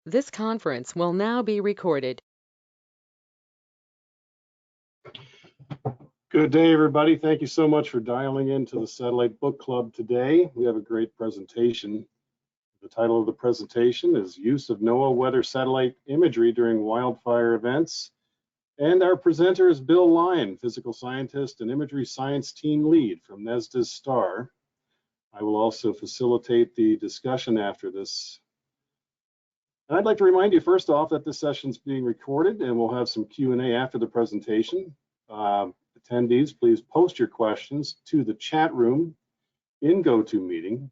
This conference will now be recorded. Good day, everybody. Thank you so much for dialing into the Satellite Book Club today. We have a great presentation. The title of the presentation is Use of NOAA Weather Satellite Imagery During Wildfire Events. And our presenter is Bill Lyon, physical scientist and Imagery Science Team lead from NESDIS STAR. I will also facilitate the discussion after this. And I'd like to remind you first off that this session is being recorded and we'll have some Q&A after the presentation. Attendees, please post your questions to the chat room in GoToMeeting.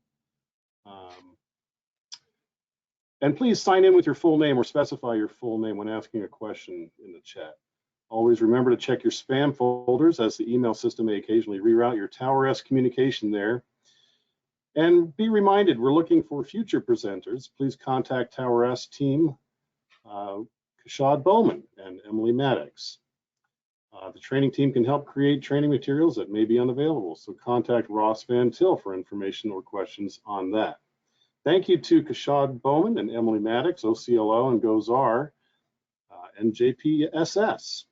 And please sign in with your full name or specify your full name when asking a question in the chat. Always remember to check your spam folders, as the email system may occasionally reroute your TowerS communication there. And be reminded, we're looking for future presenters. Please contact TowerS team, Kashad Bowman and Emily Maddox. The training team can help create training materials that may be unavailable, so contact Ross Van Til for information or questions on that. Thank you to Kashad Bowman and Emily Maddox, OCLO and GOES and JPSS.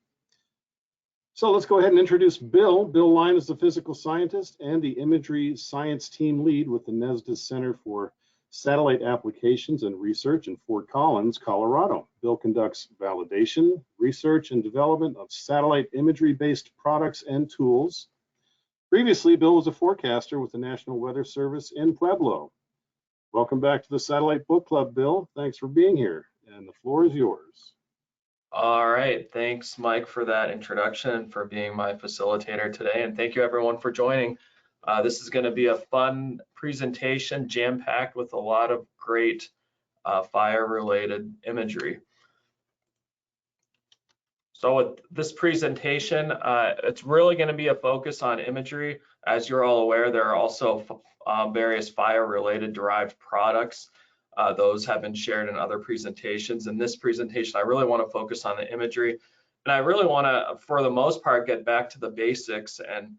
So let's go ahead and introduce Bill. Bill Lyon is the physical scientist and the Imagery Science Team lead with the NESDIS Center for Satellite Applications and Research in Fort Collins, Colorado. Bill conducts validation, research, and development of satellite imagery-based products and tools. Previously, Bill was a forecaster with the National Weather Service in Pueblo. Welcome back to the Satellite Book Club, Bill. Thanks for being here, and the floor is yours. All right, thanks, Mike, for that introduction and for being my facilitator today, and thank you everyone for joining. This is going to be a fun presentation, jam-packed with a lot of great fire-related imagery. So with this presentation, it's really going to be a focus on imagery. As you're all aware, there are also various fire-related derived products. Those have been shared in other presentations. In this presentation, I really want to focus on the imagery. And I really want to, for the most part, get back to the basics and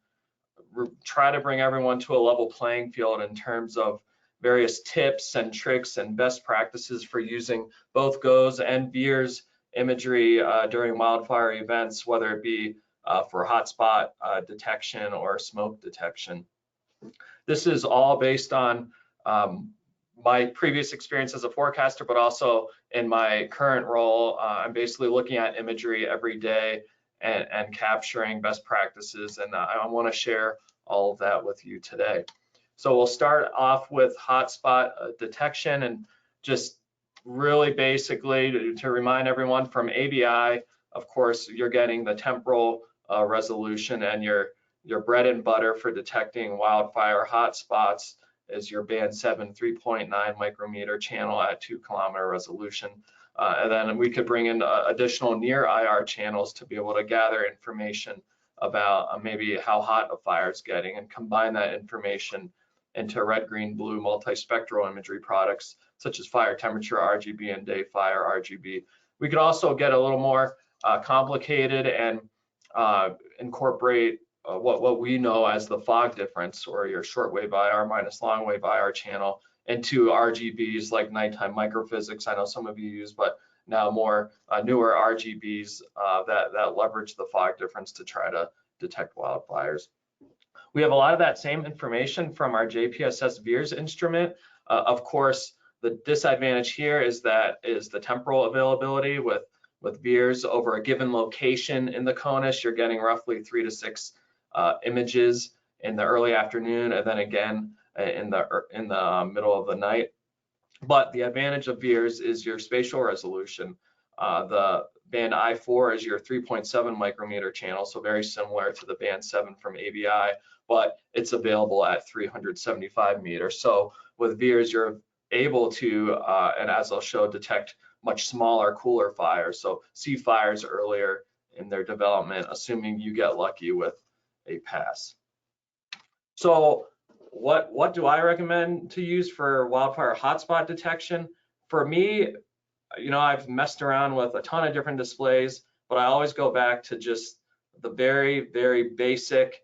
try to bring everyone to a level playing field in terms of various tips and tricks and best practices for using both GOES and VIIRS imagery during wildfire events, whether it be for hotspot detection or smoke detection. This is all based on my previous experience as a forecaster, but also in my current role. I'm basically looking at imagery every day and capturing best practices, and I want to share all of that with you today. So we'll start off with hotspot detection, and just really basically to remind everyone, from ABI, of course, you're getting the temporal resolution, and your bread and butter for detecting wildfire hotspots is your band 7 3.9 micrometer channel at 2 kilometer resolution. And then we could bring in additional near IR channels to be able to gather information about maybe how hot a fire is getting, and combine that information into red, green, blue multispectral imagery products such as fire temperature RGB and day fire RGB. We could also get a little more complicated and incorporate what we know as the fog difference, or your shortwave IR minus longwave IR channel, into RGBs like nighttime microphysics. I know some of you use, but now more newer RGBs that leverage the fog difference to try to detect wildfires. We have a lot of that same information from our JPSS VIIRS instrument. Of course, the disadvantage here is the temporal availability. With VIIRS, over a given location in the CONUS, you're getting roughly 3 to 6 images in the early afternoon, and then again in the middle of the night. But the advantage of VIIRS is your spatial resolution. The band I4 is your 3.7 micrometer channel, so very similar to the band 7 from ABI, but it's available at 375 meters. So with VIIRS, you're able to, and as I'll show, detect much smaller, cooler fires. So see fires earlier in their development, assuming you get lucky with a pass. So what do I recommend to use for wildfire hotspot detection? For me, you know, I've messed around with a ton of different displays, but I always go back to just the very, very basic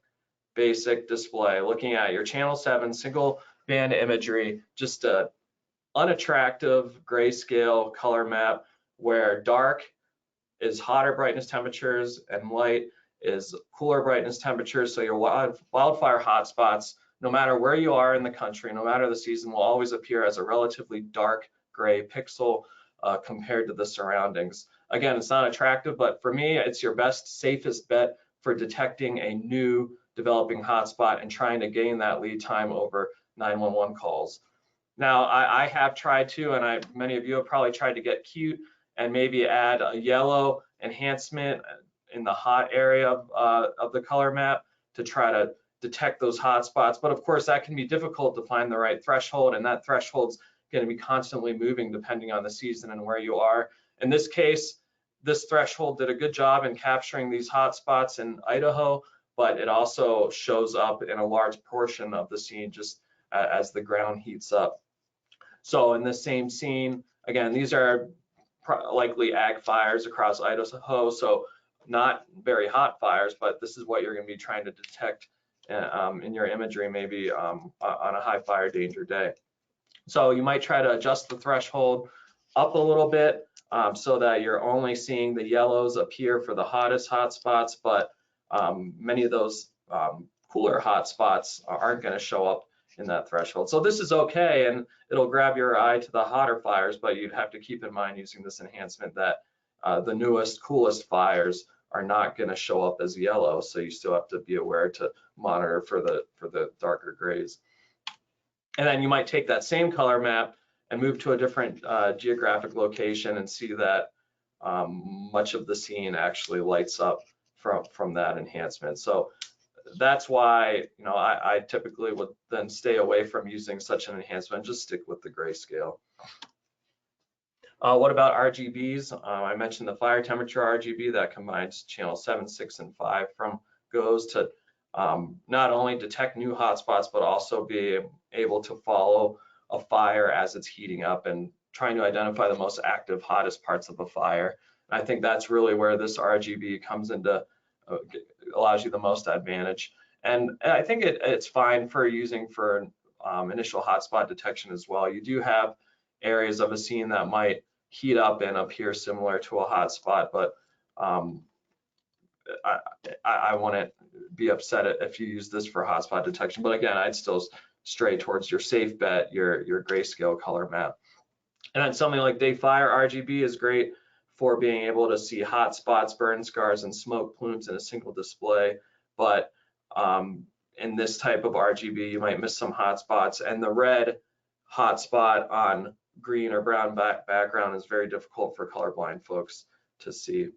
display, looking at your channel 7 single band imagery, just to unattractive grayscale color map where dark is hotter brightness temperatures and light is cooler brightness temperatures. So your wildfire hotspots, no matter where you are in the country, no matter the season, will always appear as a relatively dark gray pixel compared to the surroundings. Again, it's not attractive, but for me, it's your best, safest bet for detecting a new developing hotspot and trying to gain that lead time over 911 calls. Now, I have tried to, and many of you have probably tried to get cute and maybe add a yellow enhancement in the hot area of the color map to try to detect those hot spots. But of course, that can be difficult to find the right threshold, and that threshold's going to be constantly moving depending on the season and where you are. In this case, this threshold did a good job in capturing these hot spots in Idaho, but it also shows up in a large portion of the scene just as the ground heats up. So in this same scene, again, these are likely ag fires across Idaho, so not very hot fires, but this is what you're going to be trying to detect in your imagery, maybe on a high fire danger day. So you might try to adjust the threshold up a little bit so that you're only seeing the yellows appear for the hottest hotspots, but many of those cooler hotspots aren't going to show up in that threshold. So this is okay, and it'll grab your eye to the hotter fires, but you'd have to keep in mind using this enhancement that the newest, coolest fires are not going to show up as yellow, so you still have to be aware to monitor for the darker grays. And then you might take that same color map and move to a different geographic location and see that much of the scene actually lights up from that enhancement. So that's why, you know, I typically would then stay away from using such an enhancement and just stick with the grayscale. What about RGBs? I mentioned the fire temperature RGB that combines channel 7, 6, and 5 from GOES to not only detect new hotspots, but also be able to follow a fire as it's heating up and trying to identify the most active, hottest parts of a fire. And I think that's really where this RGB comes into, allows you the most advantage. And I think it's fine for using for initial hotspot detection as well. You do have areas of a scene that might heat up and appear similar to a hotspot, but I wouldn't be upset if you use this for hotspot detection. But again, I'd still stray towards your safe bet, your grayscale color map. And then something like day fire RGB is great for being able to see hot spots, burn scars, and smoke plumes in a single display. But in this type of RGB, you might miss some hot spots, and the red hot spot on green or brown background is very difficult for colorblind folks to see.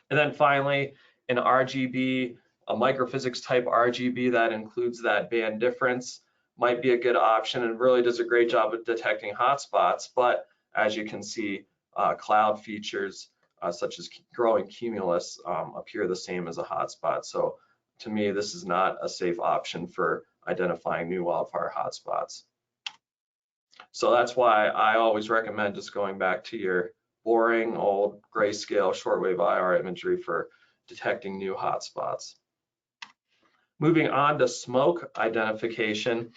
And then finally, an RGB, a microphysics type RGB that includes that band difference might be a good option and really does a great job of detecting hotspots. But as you can see, cloud features such as growing cumulus appear the same as a hotspot. So to me, this is not a safe option for identifying new wildfire hotspots. So that's why I always recommend just going back to your boring old grayscale shortwave IR imagery for detecting new hotspots. Moving on to smoke identification.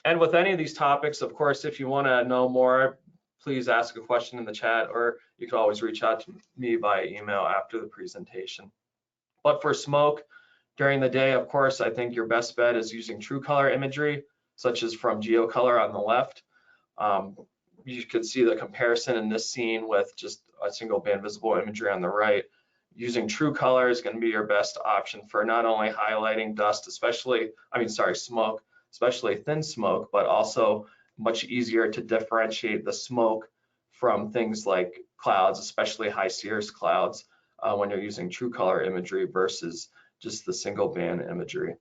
And with any of these topics, of course, if you want to know more, please ask a question in the chat, or you can always reach out to me via email after the presentation. But for smoke during the day, of course, I think your best bet is using true color imagery, such as from GeoColor on the left. You could see the comparison in this scene with just a single band visible imagery on the right. Using true color is going to be your best option for not only highlighting dust, smoke, especially thin smoke, but also much easier to differentiate the smoke from things like clouds, especially high cirrus clouds, when you're using true color imagery versus just the single band imagery.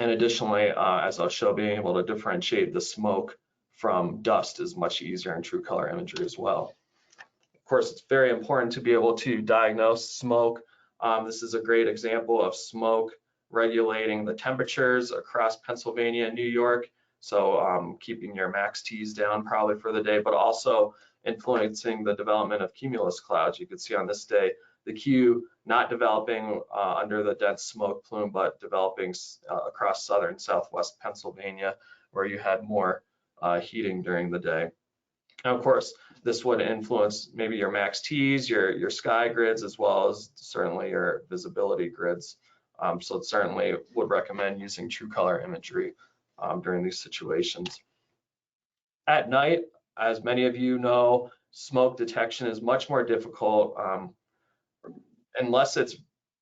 And additionally, as I'll show, being able to differentiate the smoke from dust is much easier in true color imagery as well. Of course, it's very important to be able to diagnose smoke. This is a great example of smoke regulating the temperatures across Pennsylvania and New York. So keeping your max T's down probably for the day, but also influencing the development of cumulus clouds. You can see on this day, the Q not developing under the dense smoke plume, but developing across southern southwest Pennsylvania, where you had more heating during the day. And of course, this would influence maybe your max T's, your sky grids, as well as certainly your visibility grids. So certainly would recommend using true color imagery during these situations. At night, as many of you know, smoke detection is much more difficult unless it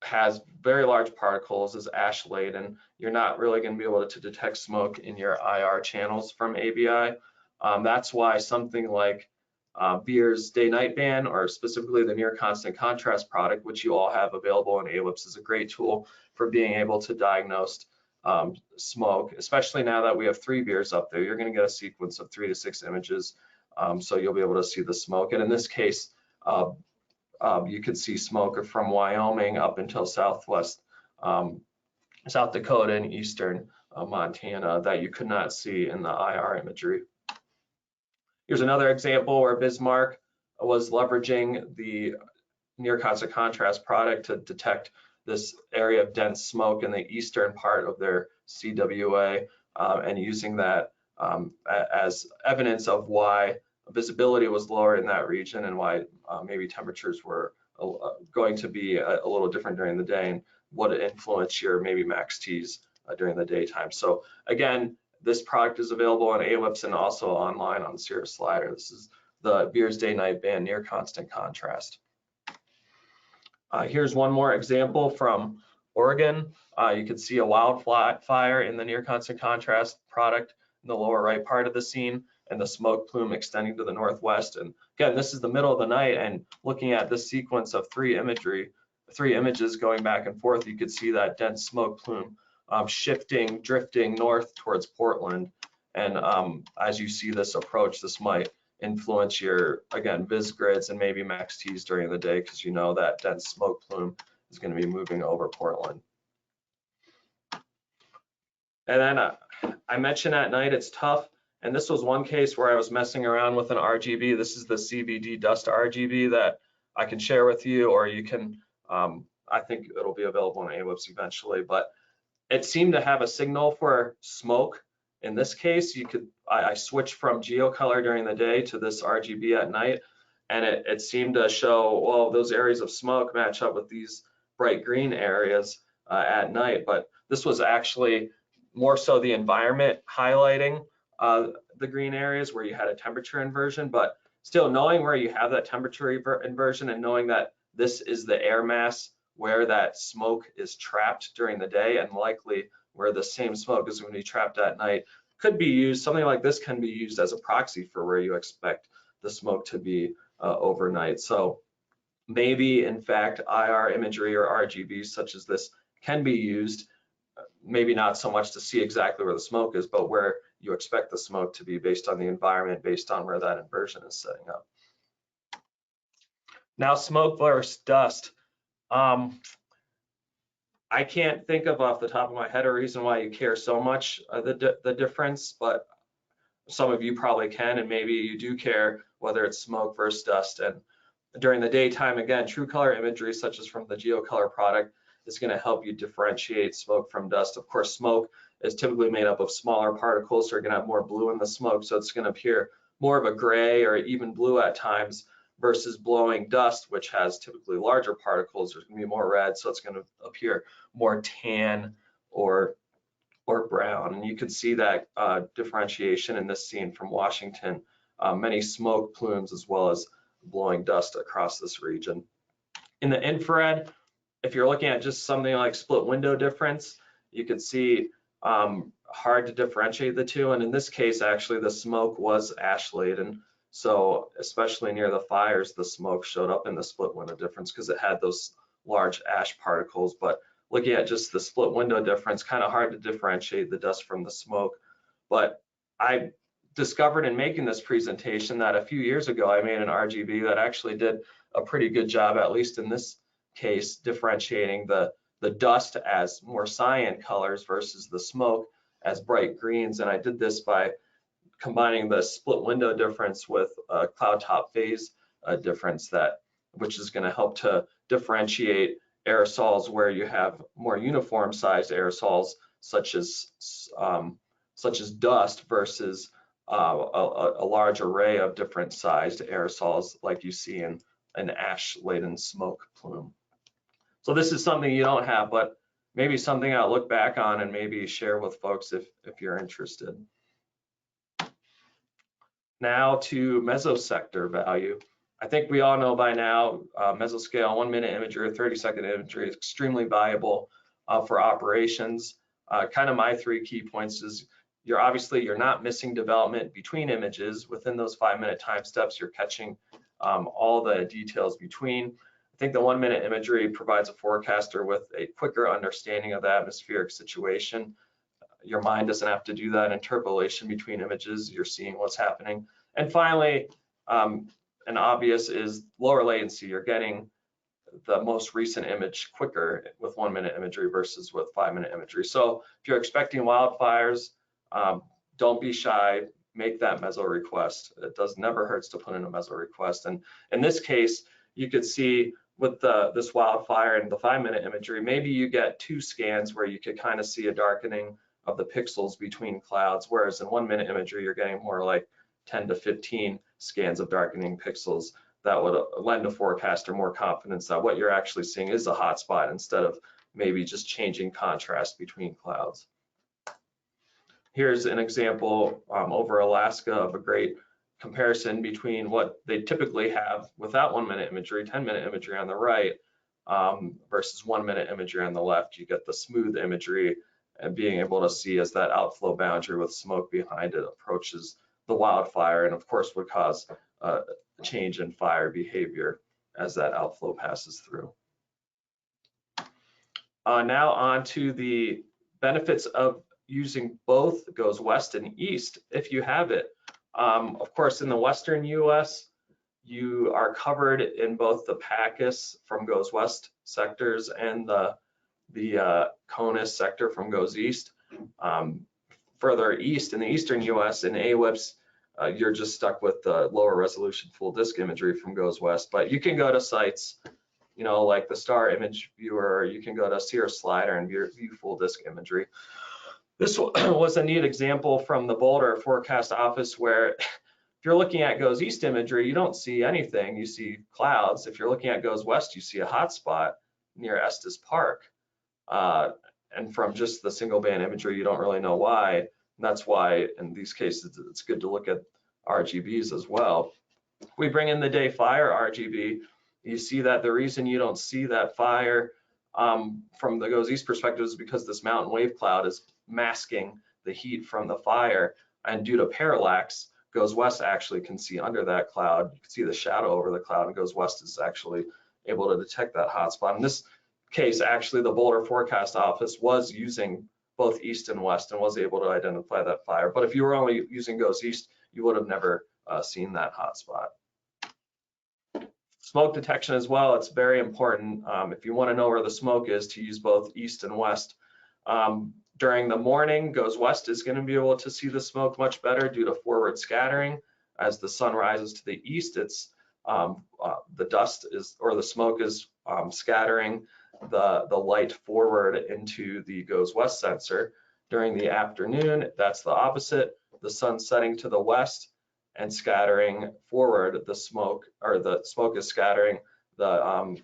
has very large particles, is ash laden. You're not really going to be able to detect smoke in your IR channels from ABI. That's why something like Beer's day-night band, or specifically the near constant contrast product, which you all have available in AWIPS, is a great tool for being able to diagnose smoke, especially now that we have 3 Beers up there. You're going to get a sequence of 3 to 6 images, so you'll be able to see the smoke. And in this case, you could see smoke from Wyoming up until southwest South Dakota and eastern Montana that you could not see in the IR imagery. Here's another example where Bismarck was leveraging the near constant contrast product to detect this area of dense smoke in the eastern part of their CWA, and using that as evidence of why visibility was lower in that region and why maybe temperatures were going to be a little different during the day, and what influence your maybe max T's during the daytime. So again, this product is available on AWIPS and also online on the Cirrus Slider. This is the Beer's day-night band near constant contrast. Here's one more example from Oregon. You can see a wildfire in the near constant contrast product in the lower right part of the scene, and the smoke plume extending to the northwest. And again, this is the middle of the night, and looking at this sequence of 3 images going back and forth, you could see that dense smoke plume shifting, drifting north towards Portland. And as you see this approach, this might influence your, again, vis grids and maybe max T's during the day, because you know that dense smoke plume is going to be moving over Portland. And then I mentioned at night it's tough, and this was one case where I was messing around with an RGB. This is the CVD dust RGB that I can share with you, or you can, I think it'll be available on AWIPS eventually, but it seemed to have a signal for smoke. In this case, I switched from geocolor during the day to this RGB at night, and it seemed to show, well, those areas of smoke match up with these bright green areas at night. But this was actually more so the environment highlighting the green areas where you had a temperature inversion. But still, knowing where you have that temperature inversion and knowing that this is the air mass where that smoke is trapped during the day, and likely where the same smoke is going to be trapped at night, could be used, something like this can be used as a proxy for where you expect the smoke to be overnight. So maybe, in fact, IR imagery or RGB such as this can be used, maybe not so much to see exactly where the smoke is, but where you expect the smoke to be based on the environment, based on where that inversion is setting up. Now, smoke versus dust. I can't think of off the top of my head a reason why you care so much the difference, but some of you probably can, and maybe you do care whether it's smoke versus dust. And during the daytime, again, true color imagery, such as from the GeoColor product, is going to help you differentiate smoke from dust. Of course, smoke is typically made up of smaller particles, so you're going to have more blue in the smoke, so it's going to appear more of a gray or even blue at times, versus blowing dust, which has typically larger particles. There's going to be more red, so it's going to appear more tan or brown. And you can see that differentiation in this scene from Washington, many smoke plumes as well as blowing dust across this region. In the infrared, if you're looking at just something like split window difference, you can see hard to differentiate the two. And in this case, actually, the smoke was ash laden. So especially near the fires, the smoke showed up in the split window difference because it had those large ash particles. But looking at just the split window difference, kind of hard to differentiate the dust from the smoke. But I discovered in making this presentation that a few years ago, I made an RGB that actually did a pretty good job, at least in this case, differentiating the dust as more cyan colors versus the smoke as bright greens. And I did this by combining the split window difference with a cloud top phase difference, which is going to help to differentiate aerosols where you have more uniform sized aerosols, such as dust, versus a large array of different sized aerosols like you see in an ash-laden smoke plume. So this is something you don't have, but maybe something I'll look back on and maybe share with folks if you're interested. Now to mesosector value. I think we all know by now, mesoscale 1-minute imagery or 30-second imagery is extremely valuable for operations. Kind of my 3 key points is you're not missing development between images. Within those 5-minute time steps, you're catching all the details between. I think the 1-minute imagery provides a forecaster with a quicker understanding of the atmospheric situation. Your mind doesn't have to do that interpolation between images. You're seeing what's happening. And finally, an obvious is lower latency. You're getting the most recent image quicker with 1-minute imagery versus with 5-minute imagery. So if you're expecting wildfires, don't be shy, make that meso request. It never hurts to put in a meso request. And in this case, you could see with this wildfire and the 5-minute imagery, maybe you get 2 scans where you could kind of see a darkening of the pixels between clouds, whereas in 1-minute imagery, you're getting more like 10 to 15 scans of darkening pixels. That would lend a forecaster more confidence that what you're actually seeing is a hotspot instead of maybe just changing contrast between clouds. Here's an example over Alaska of a great comparison between what they typically have without 1-minute imagery, 10-minute imagery on the right, versus 1-minute imagery on the left. You get the smooth imagery and being able to see as that outflow boundary with smoke behind it approaches the wildfire, and of course would cause a change in fire behavior as that outflow passes through. Now on to the benefits of using both GOES West and East if you have it. Of course, in the Western US, you are covered in both the PACUS from GOES West sectors and the CONUS sector from GOES East. Further east in the Eastern US in AWIPS, you're just stuck with the lower resolution full disk imagery from GOES West, but you can go to sites, you know, like the Star Image Viewer, or you can go to Cirrus Slider and view full disk imagery. This was a neat example from the Boulder Forecast Office where if you're looking at GOES East imagery, you don't see anything, you see clouds. If you're looking at GOES West, you see a hotspot near Estes Park. And from just the single band imagery, you don't really know why. And that's why in these cases, it's good to look at RGBs as well. We bring in the day fire RGB. You see that the reason you don't see that fire from the GOES East perspective is because this mountain wave cloud is masking the heat from the fire. And due to parallax, GOES West actually can see under that cloud. You can see the shadow over the cloud, and GOES West is actually able to detect that hotspot. In this case, actually, the Boulder Forecast Office was using both East and West and was able to identify that fire. But if you were only using GOES East, you would have never seen that hotspot. Smoke detection as well, it's very important. If you want to know where the smoke is, to use both East and West. During the morning, GOES West is going to be able to see the smoke much better due to forward scattering. As the sun rises to the east, it's the dust is, or the smoke is scattering the light forward into the GOES West sensor. During the afternoon, that's the opposite. The sun setting to the west and scattering forward the smoke, or the smoke is scattering the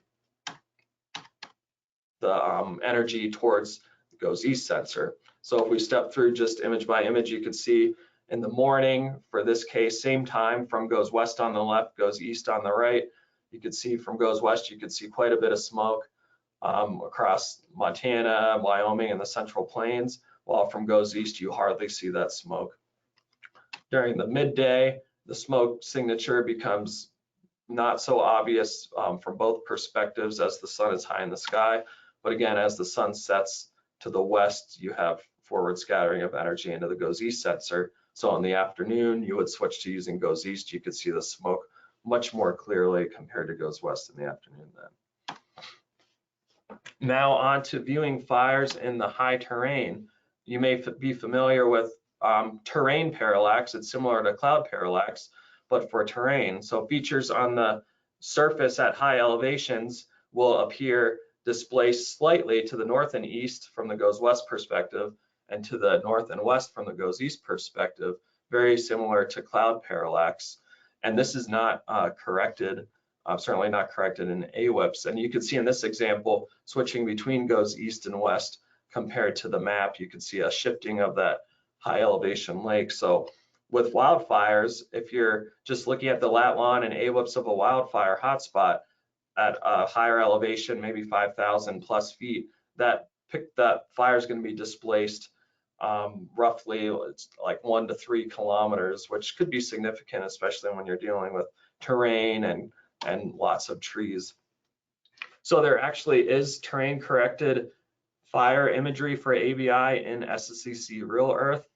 energy towards the GOES East sensor. So if we step through just image by image, you can see in the morning, for this case, same time from GOES West on the left, GOES East on the right. You could see from GOES West, you could see quite a bit of smoke across Montana, Wyoming, and the Central Plains, while from GOES East, you hardly see that smoke. During the midday, the smoke signature becomes not so obvious from both perspectives as the sun is high in the sky. But again, as the sun sets to the west, you have forward scattering of energy into the GOES East sensor. So in the afternoon, you would switch to using GOES East. You could see the smoke much more clearly compared to GOES West in the afternoon then. Now on to viewing fires in the high terrain. You may be familiar with terrain parallax. It's similar to cloud parallax, but for terrain. So features on the surface at high elevations will appear displaced slightly to the north and east from the GOES West perspective, and to the north and west from the GOES East perspective, very similar to cloud parallax. And this is not corrected, certainly not corrected in AWIPS. And you can see in this example, switching between GOES east and west compared to the map, you can see a shifting of that high elevation lake. So with wildfires, if you're just looking at the lat long and AWIPS of a wildfire hotspot at a higher elevation, maybe 5,000 plus feet, that fire is going to be displaced roughly it's like 1 to 3 kilometers, which could be significant, especially when you're dealing with terrain and lots of trees. So there actually is terrain corrected fire imagery for ABI in SSCC Real Earth,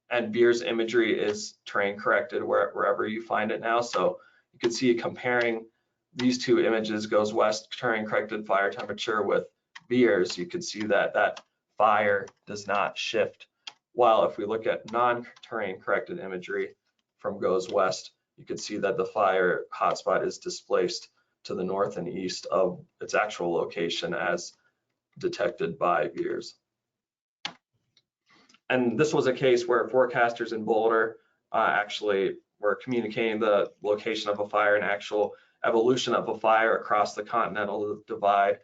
and VIIRS imagery is terrain corrected wherever you find it now. So you can see comparing these two images, GOES west terrain corrected fire temperature with VIIRS, you can see that that fire does not shift. While if we look at non-terrain corrected imagery from GOES west, you can see that the fire hotspot is displaced to the north and east of its actual location as detected by VIIRS. And this was a case where forecasters in Boulder actually were communicating the location of a fire and actual evolution of a fire across the continental divide,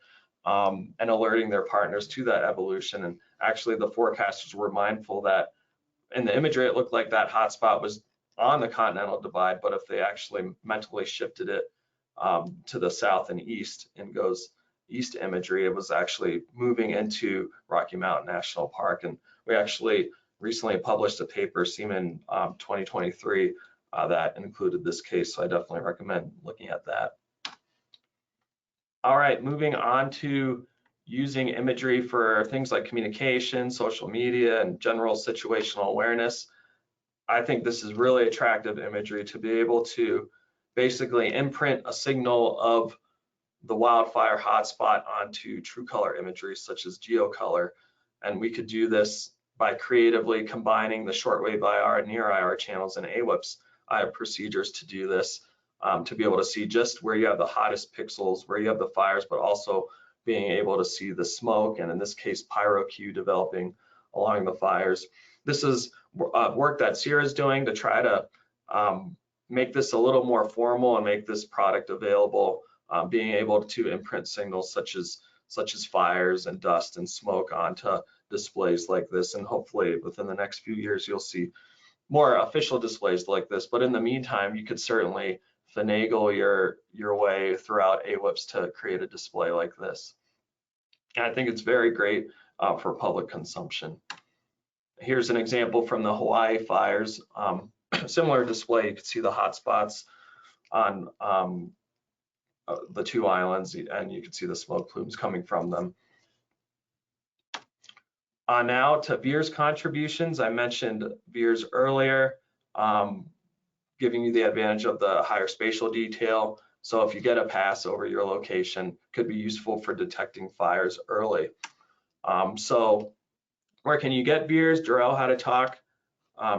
and alerting their partners to that evolution. And actually the forecasters were mindful that in the imagery it looked like that hotspot was on the continental divide, but if they actually mentally shifted it to the south and east in GOES east imagery, it was actually moving into Rocky Mountain National Park. And we actually recently published a paper, Seaman 2023, that included this case, so I definitely recommend looking at that. All right, moving on to using imagery for things like communication, social media, and general situational awareness. I think this is really attractive imagery to be able to basically imprint a signal of the wildfire hotspot onto true color imagery such as geocolor. And we could do this by creatively combining the shortwave IR and near IR channels in AWIPS. I have procedures to do this, to be able to see just where you have the hottest pixels, where you have the fires, but also being able to see the smoke, and in this case, pyrocue developing along the fires. This is work that Sierra is doing to try to make this a little more formal and make this product available, being able to imprint signals such as fires and dust and smoke onto displays like this. And hopefully within the next few years, you'll see more official displays like this. But in the meantime, you could certainly finagle your way throughout AWIPS to create a display like this. And I think it's very great for public consumption. Here's an example from the Hawaii fires. Similar display, you can see the hotspots on the two islands, and you can see the smoke plumes coming from them. Now to VIIRS contributions. I mentioned VIIRS earlier, giving you the advantage of the higher spatial detail. So if you get a pass over your location, could be useful for detecting fires early. So where can you get VIIRS? Jarrell had a talk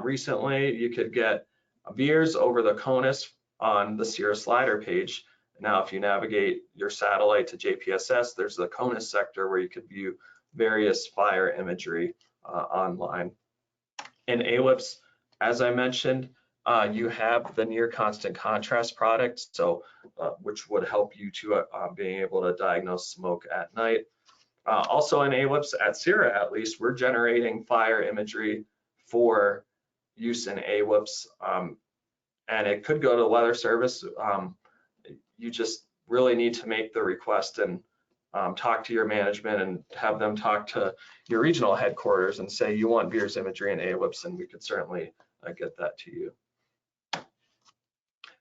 recently. You could get VIIRS over the CONUS on the Sierra Slider page. Now, if you navigate your satellite to JPSS, there's the CONUS sector where you could view various fire imagery online. In AWIPS, as I mentioned, you have the near constant contrast product, so which would help you to being able to diagnose smoke at night. Also in AWIPS, at Sierra at least, we're generating fire imagery for use in AWIPS, and it could go to the Weather Service. You just really need to make the request and talk to your management and have them talk to your regional headquarters and say you want VIIRS imagery in AWIPS, and we could certainly get that to you.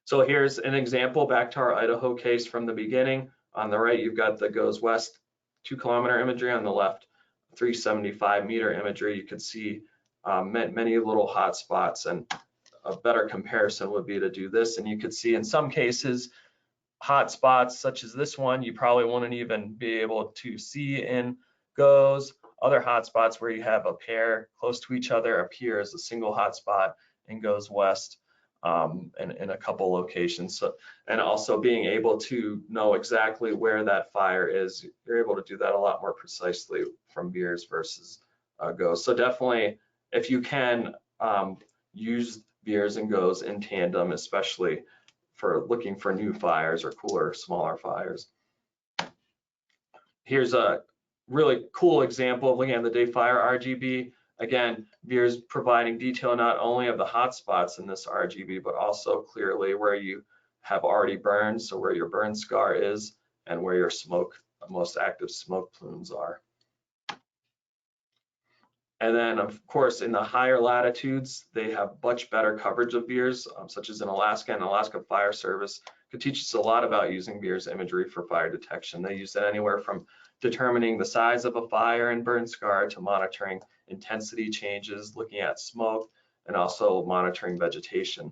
So here's an example back to our Idaho case from the beginning. On the right, you've got the GOES west 2-kilometer imagery. On the left, 375-meter imagery. You could see many little hot spots, and a better comparison would be to do this. And you could see in some cases, hot spots such as this one, you probably wouldn't even be able to see in GOES. Other hot spots where you have a pair close to each other appear as a single hot spot in GOES west in a couple locations. So, and also being able to know exactly where that fire is, you're able to do that a lot more precisely from VIIRS versus GOES. So definitely, if you can, use VIIRS and GOES in tandem, especially for looking for new fires or cooler, smaller fires. Here's a really cool example of looking at the day fire RGB. Again, VIIRS providing detail not only of the hotspots in this RGB, but also clearly where you have already burned, so where your burn scar is and where your most active smoke plumes are. And then, of course, in the higher latitudes, they have much better coverage of VIIRS, such as in Alaska, and Alaska Fire Service could teach us a lot about using VIIRS imagery for fire detection. They use it anywhere from determining the size of a fire and burn scar to monitoring intensity changes, looking at smoke, and also monitoring vegetation.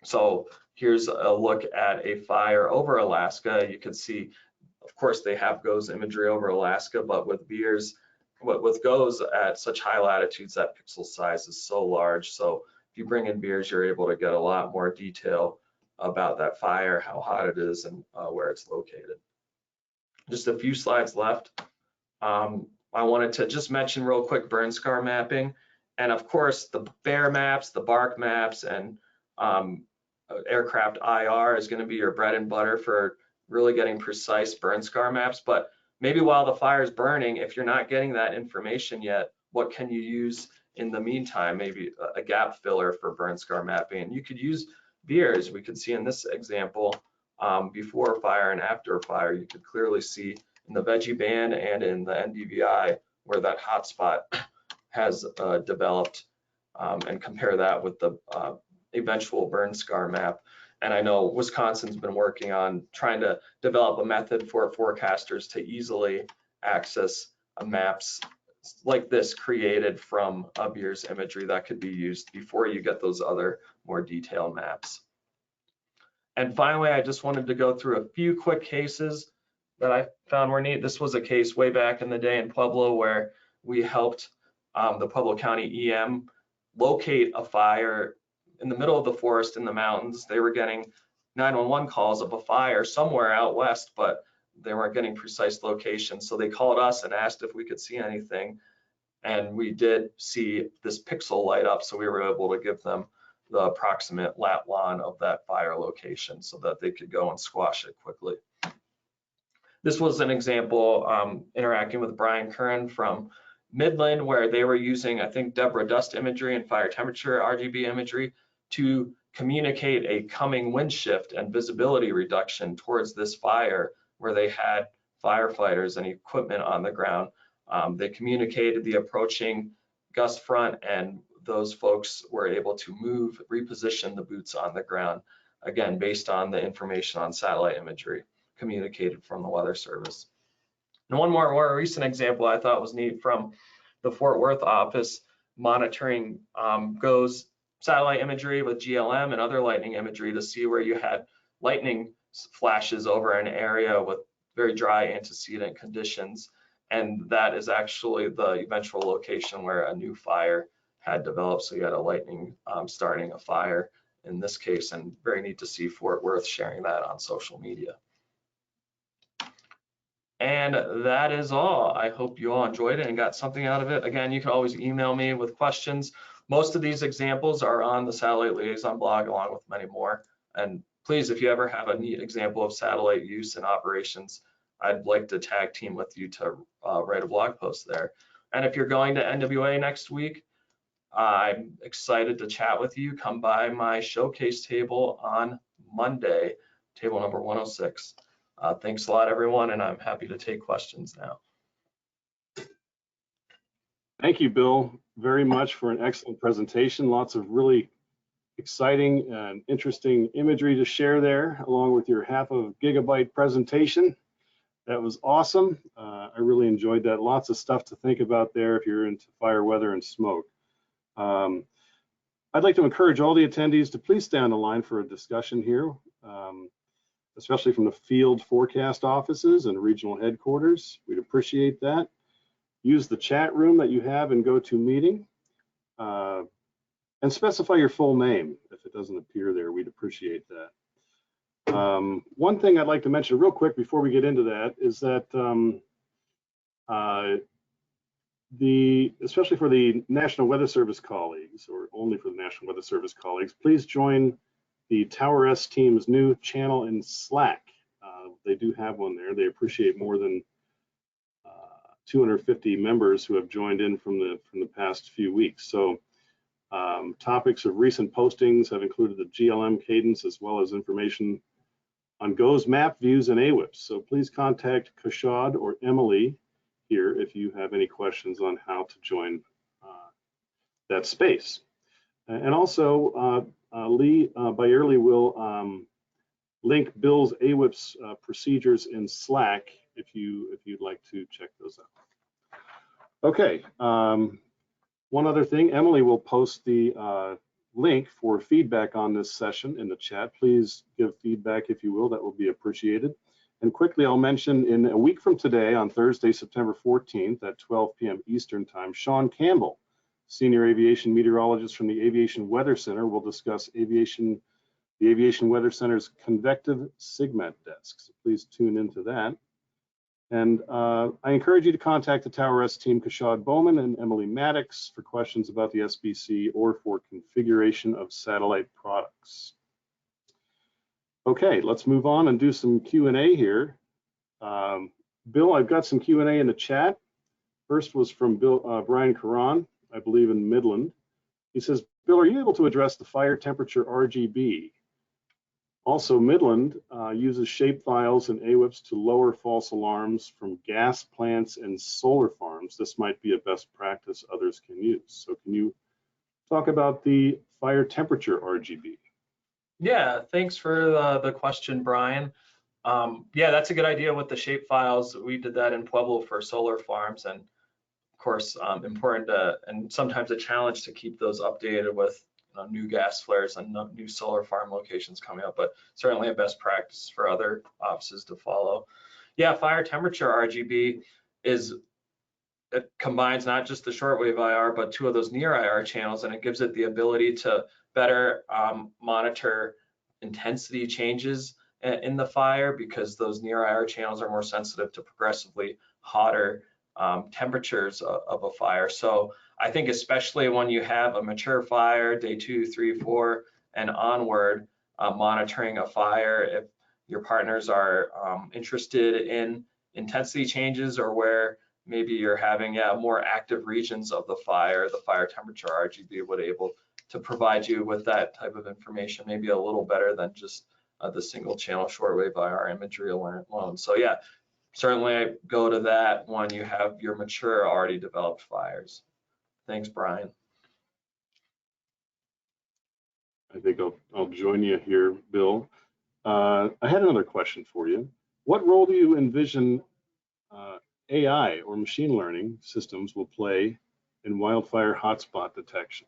So here's a look at a fire over Alaska. You can see, of course, they have GOES imagery over Alaska, but with VIIRS, with GOES at such high latitudes, that pixel size is so large. So if you bring in VIIRS, you're able to get a lot more detail about that fire, how hot it is, and where it's located. Just a few slides left. I wanted to just mention real quick burn scar mapping. And of course, the bear maps, the bark maps, and aircraft IR is going to be your bread and butter for really getting precise burn scar maps. But maybe while the fire is burning, if you're not getting that information yet, what can you use in the meantime? Maybe a gap filler for burn scar mapping. And you could use VIIRS. We could see in this example, before fire and after fire, you could clearly see in the veggie band and in the NDVI where that hotspot has developed, and compare that with the eventual burn scar map. And I know Wisconsin's been working on trying to develop a method for forecasters to easily access maps like this created from VIIRS imagery that could be used before you get those other more detailed maps. And finally, I just wanted to go through a few quick cases that I found were neat. This was a case way back in the day in Pueblo where we helped the Pueblo County EM locate a fire in the middle of the forest in the mountains. They were getting 911 calls of a fire somewhere out west, but they weren't getting precise locations. So they called us and asked if we could see anything. And we did see this pixel light up, so we were able to give them the approximate lat long of that fire location so that they could go and squash it quickly. This was an example interacting with Brian Curran from Midland, where they were using, I think, Deborah dust imagery and fire temperature RGB imagery to communicate a coming wind shift and visibility reduction towards this fire where they had firefighters and equipment on the ground. They communicated the approaching gust front, and those folks were able to move, reposition the boots on the ground, again, based on the information on satellite imagery communicated from the Weather Service. And one more recent example I thought was neat from the Fort Worth office, monitoring GOES satellite imagery with GLM and other lightning imagery to see where you had lightning flashes over an area with very dry antecedent conditions. And that is actually the eventual location where a new fire had developed. So you had a lightning starting a fire in this case, and very neat to see Fort Worth sharing that on social media. And that is all. I hope you all enjoyed it and got something out of it. Again, you can always email me with questions. Most of these examples are on the Satellite Liaison blog, along with many more. And please, if you ever have a neat example of satellite use and operations, I'd like to tag team with you to write a blog post there. And if you're going to NWA next week, I'm excited to chat with you. Come by my showcase table on Monday, table number 106. Thanks a lot, everyone, and I'm happy to take questions now. Thank you, Bill, very much for an excellent presentation. Lots of really exciting and interesting imagery to share there, along with your half of gigabyte presentation. That was awesome. I really enjoyed that. Lots of stuff to think about there if you're into fire, weather, and smoke. I'd like to encourage all the attendees to please stay on the line for a discussion here, especially from the field forecast offices and regional headquarters. We'd appreciate that. Use the chat room that you have in GoToMeeting, and specify your full name if it doesn't appear there. We'd appreciate that. One thing I'd like to mention real quick before we get into that is that especially for the National Weather Service colleagues, or only for the National Weather Service colleagues, please join the Tower S team's new channel in Slack. They do have one there. They appreciate more than 250 members who have joined in from the past few weeks. So topics of recent postings have included the GLM cadence as well as information on GOES map views and AWIPS. So please contact Kashad or Emily here if you have any questions on how to join that space. And also Lee Byerly will link Bill's AWIPS procedures in Slack if you'd like to check those out. Okay, one other thing, Emily will post the link for feedback on this session in the chat. Please give feedback if you will, that will be appreciated. And quickly, I'll mention in a week from today, on Thursday, September 14th at 12 p.m. Eastern Time, Sean Campbell, Senior Aviation Meteorologist from the Aviation Weather Center, will discuss the Aviation Weather Center's convective SIGMET desk. So please tune into that. And I encourage you to contact the Tower S team, Kashad Bowman and Emily Maddox, for questions about the SBC or for configuration of satellite products. Okay, let's move on and do some Q&A here. Bill, I've got some Q&A in the chat. First was from Brian Caron, I believe in Midland. He says, Bill, are you able to address the fire temperature RGB? Also, Midland uses shapefiles and AWIPS to lower false alarms from gas plants and solar farms. This might be a best practice others can use. So can you talk about the fire temperature RGB? Yeah, thanks for the question, Brian. Yeah, that's a good idea with the shapefiles. We did that in Pueblo for solar farms, and of course, important and sometimes a challenge to keep those updated with new gas flares and new solar farm locations coming up, but certainly a best practice for other offices to follow. Yeah, fire temperature RGB it combines not just the shortwave IR, but two of those near IR channels, and it gives it the ability to better monitor intensity changes in the fire, because those near IR channels are more sensitive to progressively hotter temperatures of a fire. So I think especially when you have a mature fire, day 2, 3, 4, and onward, monitoring a fire, if your partners are interested in intensity changes, or where maybe you're having more active regions of the fire temperature RGB would able to provide you with that type of information, maybe a little better than just the single channel shortwave IR imagery alone. So yeah, certainly I go to that when you have your mature already developed fires. Thanks, Brian. I think I'll join you here, Bill. I had another question for you. What role do you envision AI or machine learning systems will play in wildfire hotspot detection?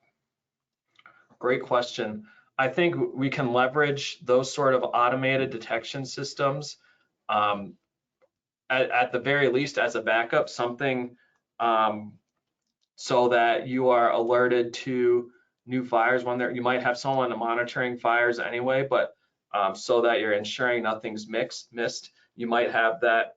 Great question. I think we can leverage those sort of automated detection systems at the very least as a backup, something so that you are alerted to new fires when you might have someone monitoring fires anyway, but so that you're ensuring nothing's missed. You might have that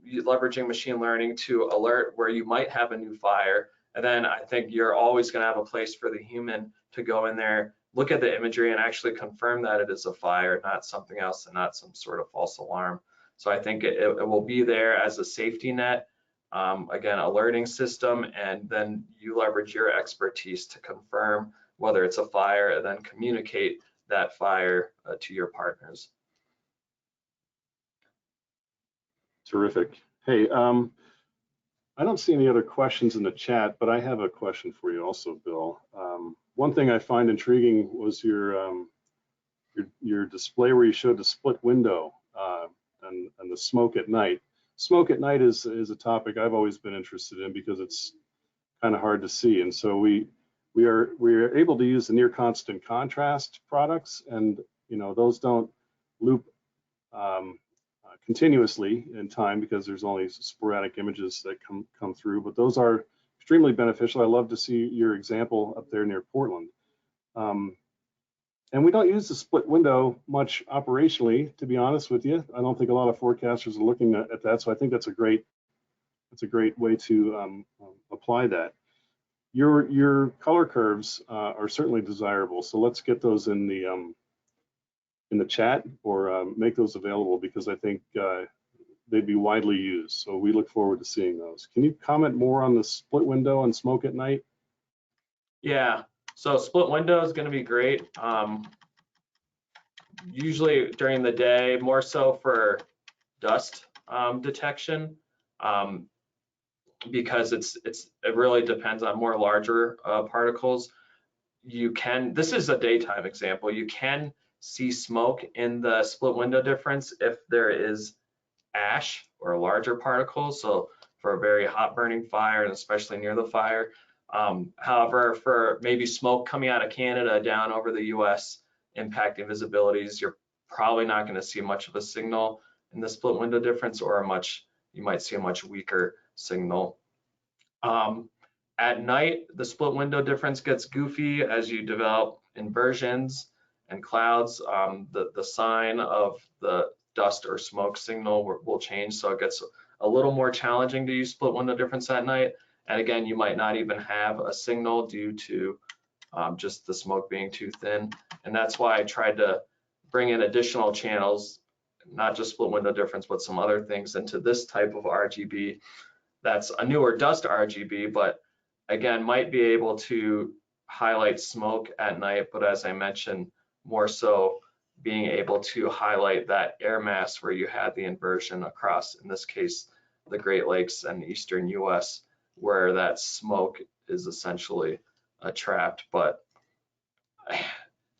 leveraging machine learning to alert where you might have a new fire. And then I think you're always going to have a place for the human to go in there, look at the imagery, and actually confirm that it is a fire, not something else, and not some sort of false alarm. So I think it will be there as a safety net, again, alerting system, and then you leverage your expertise to confirm whether it's a fire and then communicate that fire to your partners. Terrific. Hey, I don't see any other questions in the chat, but I have a question for you also, Bill. One thing I find intriguing was your display where you showed the split window and the smoke at night. Smoke at night is a topic I've always been interested in because it's kind of hard to see, and so we are able to use the near constant contrast products, and those don't loop continuously in time because there's only sporadic images that come through, but those are extremely beneficial. I love to see your example up there near Portland. And we don't use the split window much operationally, to be honest with you. I don't think a lot of forecasters are looking at that, so I think that's a great That's a great way to apply that. Your color curves are certainly desirable, so let's get those in the chat or make those available, because I think they'd be widely used. So we look forward to seeing those. Can you comment more on the split window and smoke at night? Yeah, so split window is going to be great. Usually during the day, more so for dust detection, because it really depends on more larger particles. This is a daytime example. You can see smoke in the split window difference if there is ash or larger particles. So for a very hot burning fire, and especially near the fire. However, for maybe smoke coming out of Canada down over the US impacting visibilities, you're probably not going to see much of a signal in the split window difference, or you might see a much weaker signal. At night, the split window difference gets goofy as you develop inversions and clouds. The sign of the dust or smoke signal will change, so it gets a little more challenging to use split window difference at night. And again, you might not even have a signal due to just the smoke being too thin. And that's why I tried to bring in additional channels, not just split window difference, but some other things into this type of RGB. That's a newer dust RGB, but again, might be able to highlight smoke at night, but as I mentioned, more so being able to highlight that air mass where you had the inversion across, in this case, the Great Lakes and eastern US, where that smoke is essentially trapped. But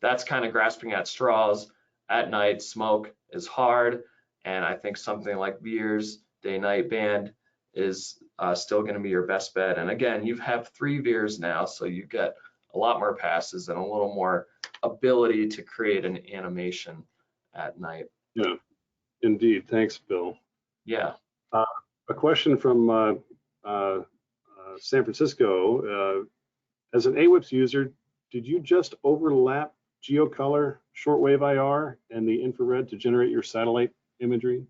that's kind of grasping at straws. At night, smoke is hard, and I think something like Veers day-night band is still going to be your best bet. And again, you have 3 Veers now, so you get a lot more passes and a little more ability to create an animation at night. Yeah, indeed. Thanks, Bill. Yeah. A question from San Francisco. As an AWIPS user, did you just overlap geocolor, shortwave IR, and the infrared to generate your satellite imagery?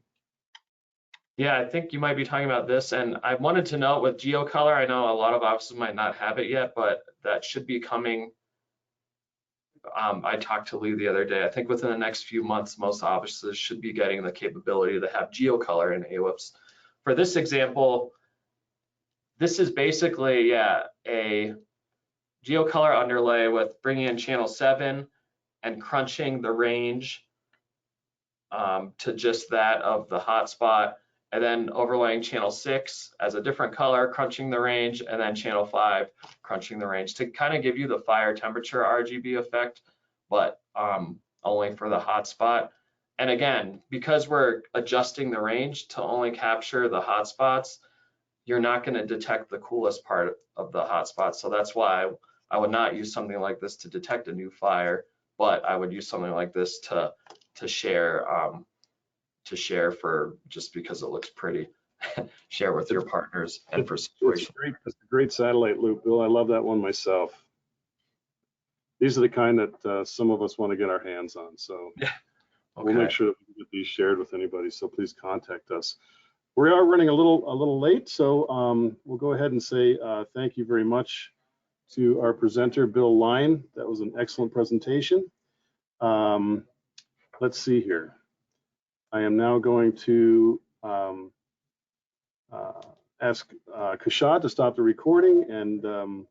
Yeah, I think you might be talking about this, and I wanted to note with geocolor, I know a lot of offices might not have it yet, but that should be coming. I talked to Lee the other day. I think within the next few months, most offices should be getting the capability to have geocolor in AWIPS. For this example, this is basically, yeah, a geocolor underlay with bringing in channel 7 and crunching the range to just that of the hotspot, and then overlaying channel 6 as a different color, crunching the range, and then channel 5 crunching the range to kind of give you the fire temperature RGB effect, but only for the hotspot. And again, because we're adjusting the range to only capture the hotspots, you're not going to detect the coolest part of the hotspot. So that's why I would not use something like this to detect a new fire, but I would use something like this to share for just because it looks pretty. Share with your partners and for situations. It's a great satellite loop, Bill. I love that one myself. These are the kind that some of us want to get our hands on. So yeah. Okay. We'll make sure that we can get these shared with anybody. So please contact us. We are running a little late, so we'll go ahead and say thank you very much to our presenter, Bill Line. That was an excellent presentation. Let's see here. I am now going to ask Kashad to stop the recording, and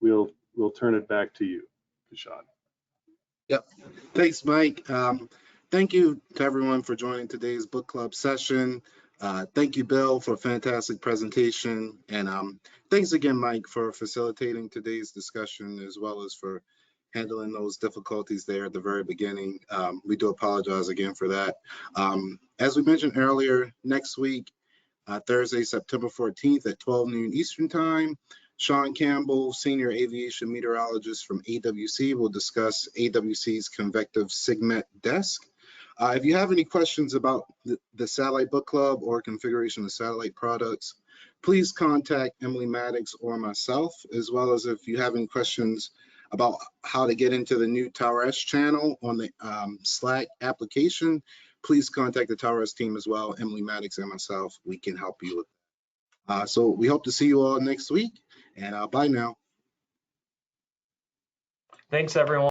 we'll turn it back to you, Kashad. Yep. Thanks, Mike. Thank you to everyone for joining today's book club session. Thank you, Bill, for a fantastic presentation. And thanks again, Mike, for facilitating today's discussion, as well as for handling those difficulties there at the very beginning. We do apologize again for that. As we mentioned earlier, next week, Thursday, September 14th at 12 noon Eastern Time, Sean Campbell, Senior Aviation Meteorologist from AWC, will discuss AWC's Convective SIGMET Desk. If you have any questions about the Satellite Book Club or configuration of satellite products, please contact Emily Maddox or myself, as well as if you have any questions about how to get into the new TowerS channel on the Slack application, please contact the TowerS team as well, Emily Maddox and myself. We can help you with So we hope to see you all next week, and bye now. Thanks, everyone.